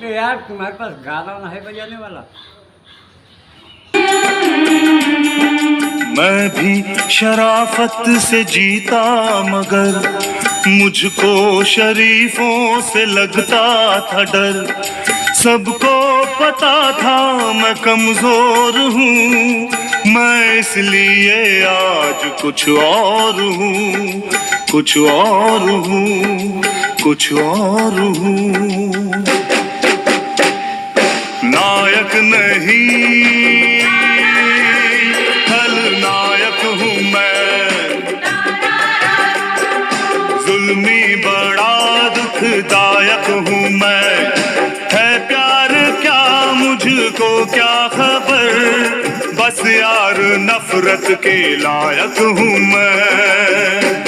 अरे यार तुम्हारे पास गाना ना है बजाने वाला? मैं भी शराफत से जीता मगर मुझको शरीफों से लगता था डर। सबको पता था मैं कमजोर हूँ, मैं इसलिए आज कुछ और हूँ, कुछ और हूँ, कुछ और हूँ। नायक नहीं खलनायक हूँ मैं, जुल्मी बड़ा दुखदायक हूँ मैं। है प्यार क्या मुझको क्या खबर, बस यार नफरत के लायक हूँ मैं।